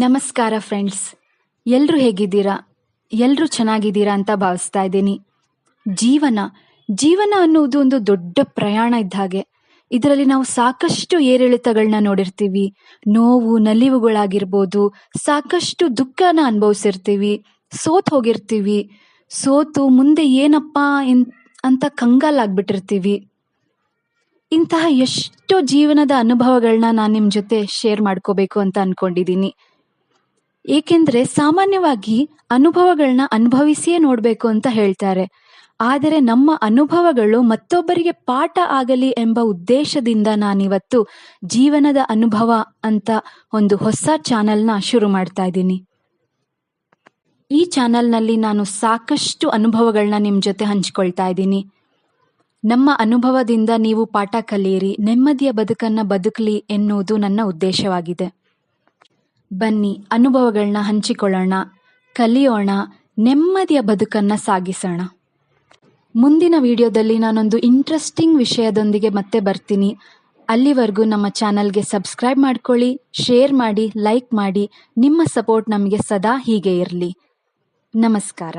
ನಮಸ್ಕಾರ ಫ್ರೆಂಡ್ಸ್, ಎಲ್ಲರೂ ಹೇಗಿದ್ದೀರಾ? ಎಲ್ಲರೂ ಚೆನ್ನಾಗಿದ್ದೀರಾ ಅಂತ ಭಾವಿಸ್ತಾ ಇದ್ದೀನಿ. ಜೀವನ ಅನ್ನುವುದು ಒಂದು ದೊಡ್ಡ ಪ್ರಯಾಣ ಇದ್ದ ಹಾಗೆ. ಇದರಲ್ಲಿ ನಾವು ಸಾಕಷ್ಟು ಏರಿಳಿತಗಳನ್ನ ನೋಡಿರ್ತೀವಿ. ನೋವು ನಲಿವುಗಳಾಗಿರ್ಬೋದು, ಸಾಕಷ್ಟು ದುಃಖನ ಅನುಭವಿಸಿರ್ತೀವಿ, ಸೋತ್ ಹೋಗಿರ್ತೀವಿ, ಸೋತು ಮುಂದೆ ಏನಪ್ಪ ಅಂತ ಕಂಗಾಲಾಗ್ಬಿಟ್ಟಿರ್ತೀವಿ. ಇಂತಹ ಎಷ್ಟೋ ಜೀವನದ ಅನುಭವಗಳನ್ನ ನಾನು ನಿಮ್ಮ ಜೊತೆ ಶೇರ್ ಮಾಡ್ಕೋಬೇಕು ಅಂತ ಅನ್ಕೊಂಡಿದ್ದೀನಿ. ಏಕೆಂದ್ರೆ ಸಾಮಾನ್ಯವಾಗಿ ಅನುಭವಗಳನ್ನ ಅನುಭವಿಸಿಯೇ ನೋಡ್ಬೇಕು ಅಂತ ಹೇಳ್ತಾರೆ. ಆದರೆ ನಮ್ಮ ಅನುಭವಗಳು ಮತ್ತೊಬ್ಬರಿಗೆ ಪಾಠ ಆಗಲಿ ಎಂಬ ಉದ್ದೇಶದಿಂದ ನಾನಿವತ್ತು ಜೀವನದ ಅನುಭವ ಅಂತ ಒಂದು ಹೊಸ ಚಾನೆಲ್ನ ಶುರು ಮಾಡ್ತಾ ಇದ್ದೀನಿ. ಈ ಚಾನೆಲ್ನಲ್ಲಿ ನಾನು ಸಾಕಷ್ಟು ಅನುಭವಗಳನ್ನ ನಿಮ್ಮ ಜೊತೆ ಹಂಚ್ಕೊಳ್ತಾ ಇದ್ದೀನಿ. ನಮ್ಮ ಅನುಭವದಿಂದ ನೀವು ಪಾಠ ಕಲಿಯಿರಿ, ನೆಮ್ಮದಿಯ ಬದುಕನ್ನ ಬದುಕಲಿ ಎನ್ನುವುದು ನನ್ನ ಉದ್ದೇಶವಾಗಿದೆ. ಬನ್ನಿ, ಅನುಭವಗಳನ್ನ ಹಂಚಿಕೊಳ್ಳೋಣ, ಕಲಿಯೋಣ, ನೆಮ್ಮದಿಯ ಬದುಕನ್ನ ಸಾಗಿಸೋಣ. ಮುಂದಿನ ವಿಡಿಯೋದಲ್ಲಿ ನಾನೊಂದು ಇಂಟ್ರೆಸ್ಟಿಂಗ್ ವಿಷಯದೊಂದಿಗೆ ಮತ್ತೆ ಬರ್ತೀನಿ. ಅಲ್ಲಿವರೆಗೂ ನಮ್ಮ ಚಾನಲ್ಗೆ ಸಬ್ಸ್ಕ್ರೈಬ್ ಮಾಡ್ಕೊಳ್ಳಿ, ಶೇರ್ ಮಾಡಿ, ಲೈಕ್ ಮಾಡಿ. ನಿಮ್ಮ ಸಪೋರ್ಟ್ ನಮಗೆ ಸದಾ ಹೀಗೆ ಇರಲಿ. ನಮಸ್ಕಾರ.